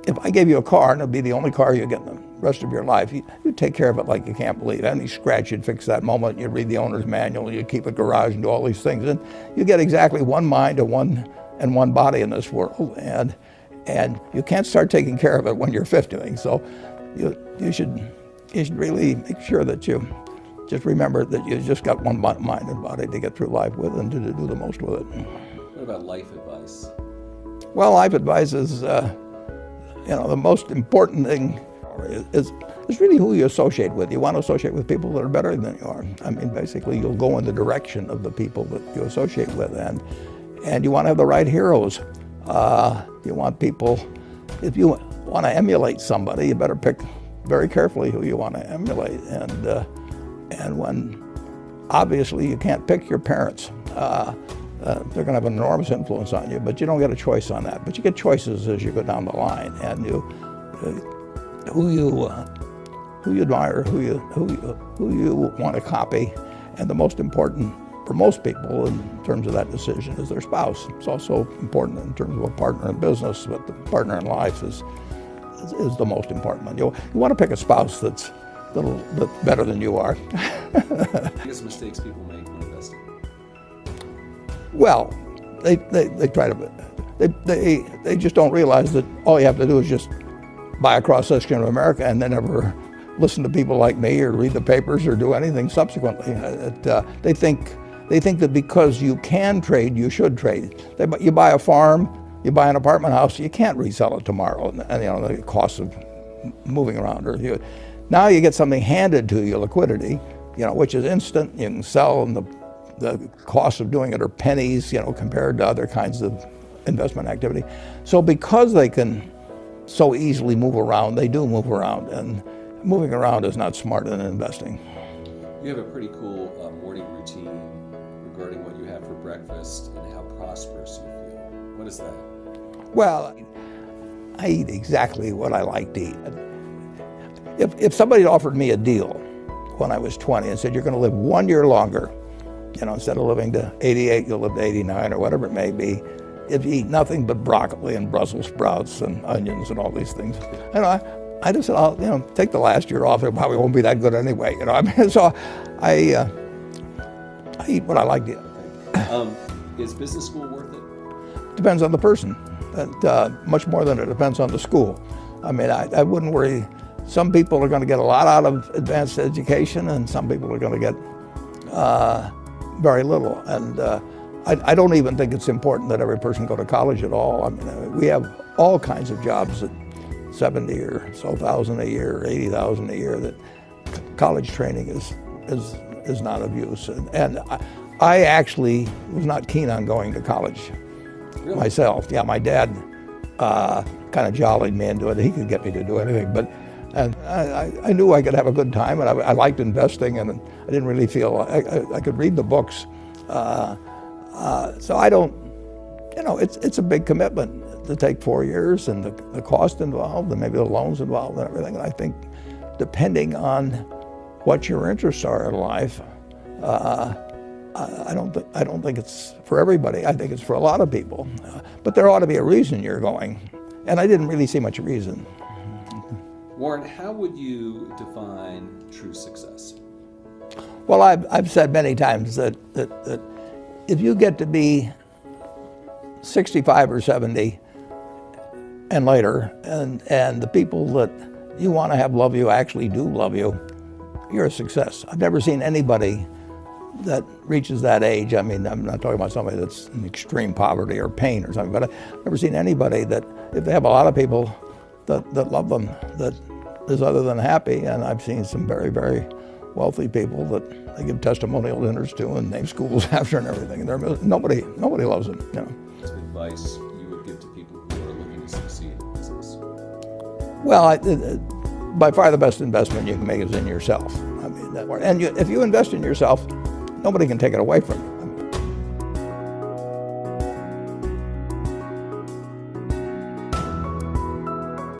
if I gave you a car and it'd be the only car you get in the rest of your life, you'd take care of it like you can't believe. Any scratch, you'd fix that moment. You'd read the owner's manual. You'd keep a garage and do all these things. And you get exactly one mind and one body in this world. And you can't start taking care of it when you're 50. So you should really make sure that you just remember that you just got one mind and body to get through life with and to do the most with it. What about life advice? Well, life advice is, the most important thing is really who you associate with. You want to associate with people that are better than you are. I mean, basically, you'll go in the direction of the people that you associate with, and you want to have the right heroes. You want people, if you want to emulate somebody, you better pick very carefully who you want to emulate. And when, obviously, you can't pick your parents. They're going to have an enormous influence on you, but you don't get a choice on that. But you get choices as you go down the line, and who you admire, who you want to copy, and the most important for most people in terms of that decision is their spouse. It's also important in terms of a partner in business, but the partner in life is the most important one. You want to pick a spouse that's a little bit better than you are. Biggest mistakes people make when investing? Well, they try to, they just don't realize that all you have to do is just buy a cross-section of America and then never listen to people like me or read the papers or do anything subsequently. They think that because you can trade, you should trade. You buy a farm, you buy an apartment house, you can't resell it tomorrow, and the cost of moving around. Now you get something handed to you, liquidity, which is instant. You can sell, and the cost of doing it are pennies, compared to other kinds of investment activity. So because they can so easily move around, they do move around, and moving around is not smart in investing. You have a pretty cool morning routine regarding what you have for breakfast and how prosperous you feel. What is that? Well, I eat exactly what I like to eat. If somebody offered me a deal when I was 20 and said, you're going to live 1 year longer, instead of living to 88, you'll live to 89 or whatever it may be, if you eat nothing but broccoli and Brussels sprouts and onions and all these things, I just said, I'll take the last year off. It probably won't be that good anyway. So I eat what I like to eat. Is business school worth it? Depends on the person. Much more than it depends on the school. I mean, I wouldn't worry. Some people are going to get a lot out of advanced education, and some people are going to get very little. And I don't even think it's important that every person go to college at all. I mean, we have all kinds of jobs at 70 or so thousand a year, or 80,000 a year, that college training is not of use. And I actually was not keen on going to college myself. Yeah, my dad kind of jollied me into it. He could get me to do anything, but I knew I could have a good time, and I liked investing, and I didn't really feel I could read the books. So I don't, it's a big commitment to take 4 years, and the cost involved, and maybe the loans involved and everything. And I think depending on what your interests are in life, I don't think it's for everybody. I think it's for a lot of people. But there ought to be a reason you're going. And I didn't really see much reason. Warren, how would you define true success? Well, I've said many times that if you get to be 65 or 70 and later, and the people that you want to have love you actually do love you, you're a success. I've never seen anybody that reaches that age. I mean, I'm not talking about somebody that's in extreme poverty or pain or something, but I've never seen anybody that, if they have a lot of people that love them, that is other than happy. And I've seen some very, very wealthy people that they give testimonial dinners to and name schools after and everything. And nobody loves them. What's advice you would give to people who are looking to succeed in business? Well, by far the best investment you can make is in yourself. I mean, if you invest in yourself, nobody can take it away from you.